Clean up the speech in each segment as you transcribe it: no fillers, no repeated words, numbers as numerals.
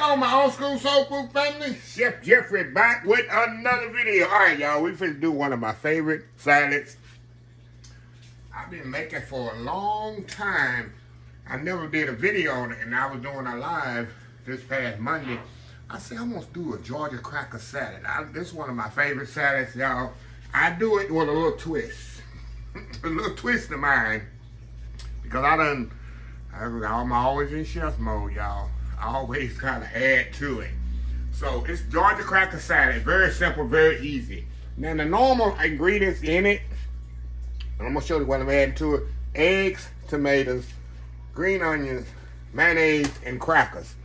Hello, my old school soul food family. Chef Jeffrey back with another video. All right, y'all, we finna do one of my favorite salads. I've been making for a long time. I never did a video on it, and I was doing a live this past Monday. I said, I'm gonna do a Georgia cracker salad. This is one of my favorite salads, y'all. I do it with a little twist. A little twist of mine. Because I'm always in chef mode, y'all. I always kind of add to it. So it's Georgia cracker salad. Very simple, very easy. Now the normal ingredients in it, I'm gonna show you what I'm adding to it. Eggs, tomatoes, green onions, mayonnaise, and crackers.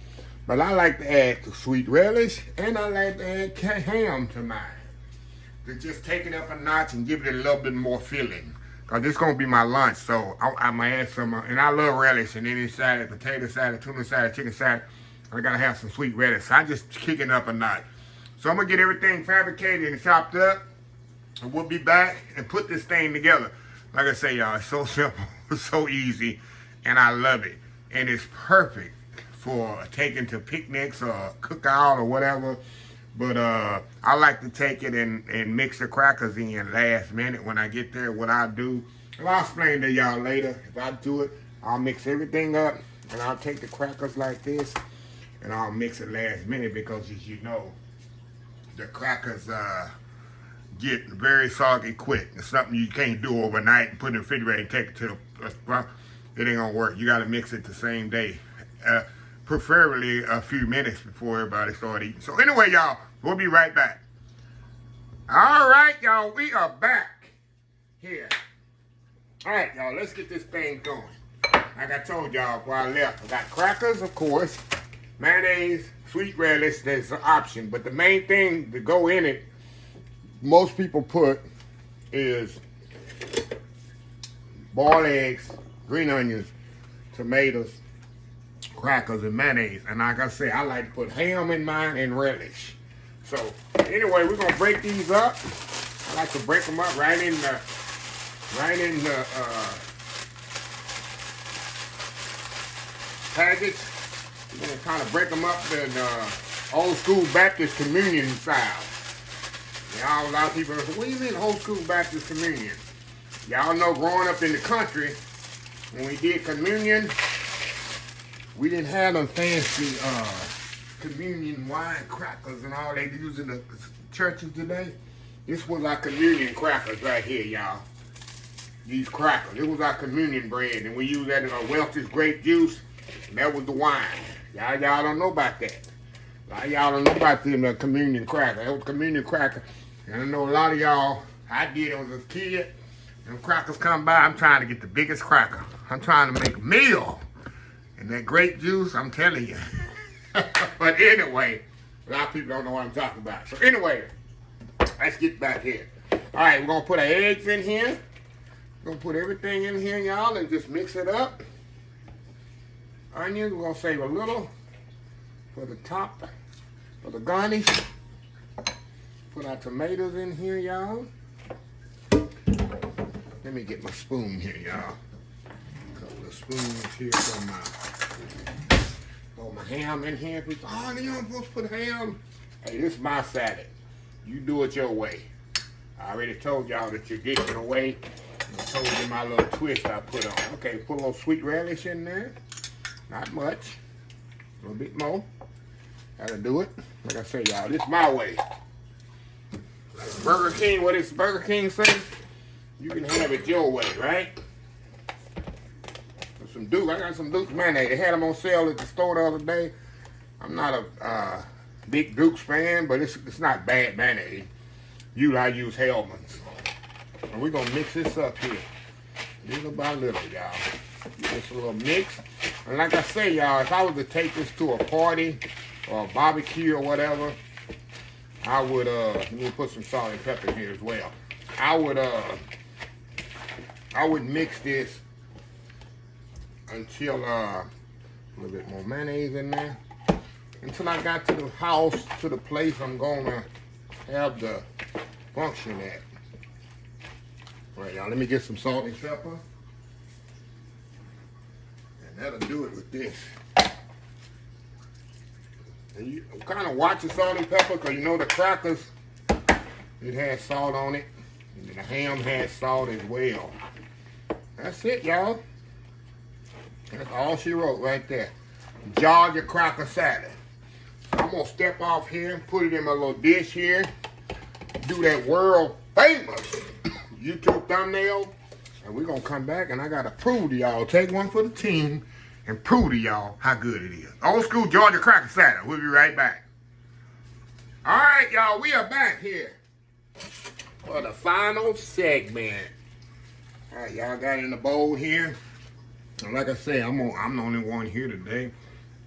But I like to add the sweet relish, and I like to add ham to mine. To just take it up a notch and give it a little bit more filling. Cause this gonna be my lunch, so I'm gonna add some, and I love relish in any salad, potato salad, tuna salad, chicken salad. I gotta have some sweet relish. So I just kick it up a notch. So I'm gonna get everything fabricated and chopped up, and we'll be back and put this thing together. Like I say, y'all, it's so simple, it's so easy, and I love it. And it's perfect for taking to picnics or cookout or whatever. But I like to take it and mix the crackers in last minute when I get there. What I do, and I'll explain to y'all later. If I do it, I'll mix everything up, and I'll take the crackers like this, and I'll mix it last minute because, as you know, the crackers get very soggy quick. It's something you can't do overnight and put in the refrigerator and take it to the, it ain't gonna work. You gotta mix it the same day. Preferably a few minutes before everybody start eating. So anyway, y'all, we'll be right back. All right, y'all, we are back here. All right, y'all, let's get this thing going. Like I told y'all before I left, I got crackers, of course, mayonnaise, sweet relish, there's an option. But the main thing to go in it, most people put is boiled eggs, green onions, tomatoes, crackers, and mayonnaise. And like I say, I like to put ham in mine and relish. So anyway, we're gonna break these up. I like to break them up right in the package. We're gonna kind of break them up in old school Baptist communion style. Y'all, a lot of people say, what do you mean old school Baptist communion? Y'all know growing up in the country, when we did communion, we didn't have them fancy communion wine crackers and all they use in the churches today. This was our communion crackers right here, y'all. These crackers. It was our communion bread, and we used that in our Welch's grape juice, and that was the wine. Y'all don't know about that. Y'all don't know about the communion cracker. That was communion cracker. And I know a lot of y'all, I did it when I was a kid. Them crackers come by, I'm trying to get the biggest cracker. I'm trying to make a meal. And that grape juice, I'm telling you. But anyway, a lot of people don't know what I'm talking about. So anyway, let's get back here. All right, we're going to put our eggs in here. We're going to put everything in here, y'all, and just mix it up. Onions, we're going to save a little for the top, for the garnish. Put our tomatoes in here, y'all. Let me get my spoon here, y'all. Spoons here for my ham in here. People, oh, you don't supposed to put ham. Hey, this is my salad. You do it your way. I already told y'all the traditional way. I told you my little twist I put on. Okay, put a little sweet relish in there. Not much. A little bit more. That'll do it. Like I say, y'all, this is my way. Like Burger King, what does Burger King say? You can have it your way, right? Some Duke, I got some Duke's mayonnaise. They had them on sale at the store the other day. I'm not a big Duke's fan, but it's not bad mayonnaise. I use Hellman's. And we're gonna mix this up here, little by little, y'all. Give this a little mix. And like I say, y'all, if I was to take this to a party or a barbecue or whatever, I would let me put some salt and pepper in here as well. I would mix this until a little bit more mayonnaise in there, until I got to the house, to the place I'm gonna have the function at. All right, y'all, let me get some salt and pepper, and that'll do it with this. And you kind of watch the salt and pepper, because you know the crackers, it has salt on it. And the ham has salt as well. That's it, y'all. That's all she wrote right there. Georgia cracker salad. So I'm going to step off here, put it in my little dish here. Do that world famous YouTube thumbnail. And we're going to come back and I got to prove to y'all. Take one for the team and prove to y'all how good it is. Old school Georgia cracker salad. We'll be right back. All right, y'all. We are back here for the final segment. All right, y'all got it in the bowl here. And like I say, I'm the only one here today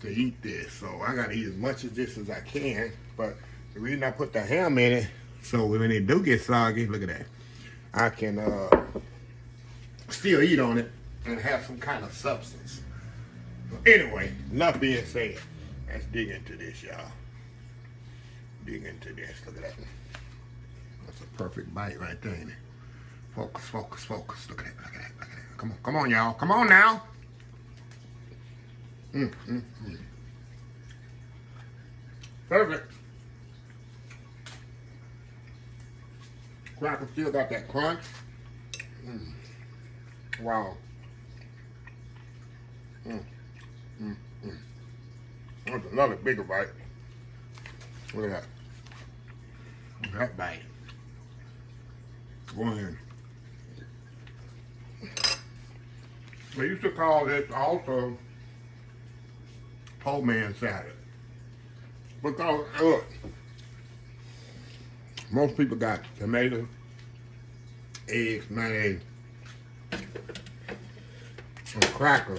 to eat this. So I got to eat as much of this as I can. But the reason I put the ham in it, so when it do get soggy, look at that, I can still eat on it and have some kind of substance. But anyway, enough being said. Let's dig into this, y'all. Dig into this. Look at that. That's a perfect bite right there, ain't it? Focus, focus, focus. Look at that, look at that, look at that. Come on, y'all. Come on now. Perfect. Cracker still got that crunch. Wow. That's another bigger bite. Look at that. Look at that bite. Go ahead. They used to call this also poor man salad. Because, look, most people got tomatoes, eggs, mayonnaise, and crackers,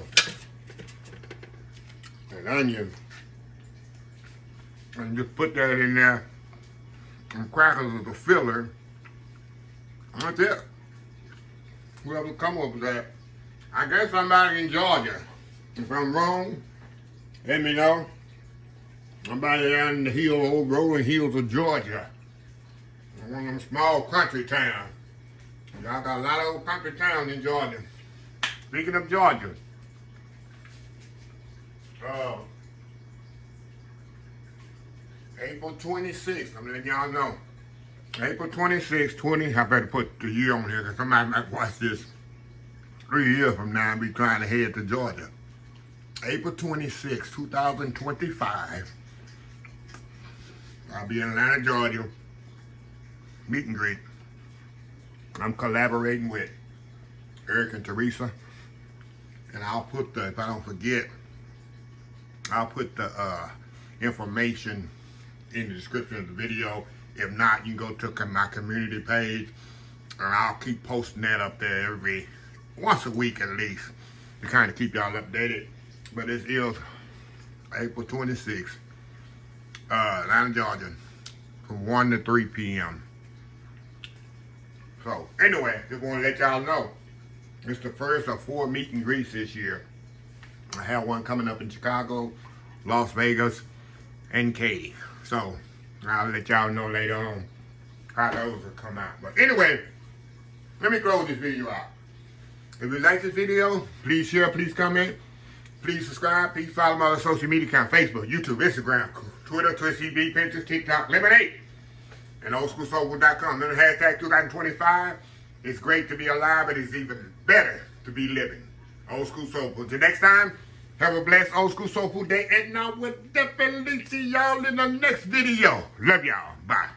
and onions, and just put that in there, and crackers is the filler. That's it. Whoever come up with that, I guess somebody in Georgia. If I'm wrong, let me know. Somebody down in the old rolling hills of Georgia. One of them small country towns. Y'all got a lot of old country towns in Georgia. Speaking of Georgia, April 26th, I'm letting y'all know. April 26th, I better put the year on here because somebody might watch this 3 years from now and be trying to head to Georgia. April 26th, 2025. I'll be in Atlanta, Georgia. Meet and greet. I'm collaborating with Eric and Teresa. And I'll put the, if I don't forget, I'll put the information in the description of the video. If not, you can go to my community page and I'll keep posting that up there once a week at least to kind of keep y'all updated. But this is April 26th, Atlanta, Georgia, from 1 to 3 p.m. So anyway, just want to let y'all know it's the first of 4 meet and greets this year. I have one coming up in Chicago, Las Vegas, and KATY. So I'll let y'all know later on how those will come out. But anyway, let me close this video out. If you like this video, please share, please comment, please subscribe, please follow my other social media accounts, Facebook, YouTube, Instagram, Twitter, Twitch TV, Pinterest, TikTok, Lemonade, and oldschoolsoulfood.com. Remember hashtag 2025. It's great to be alive, but it's even better to be living. Old School Soul Food. Till next time, have a blessed Old School Soul Food day, and I will definitely see y'all in the next video. Love y'all. Bye.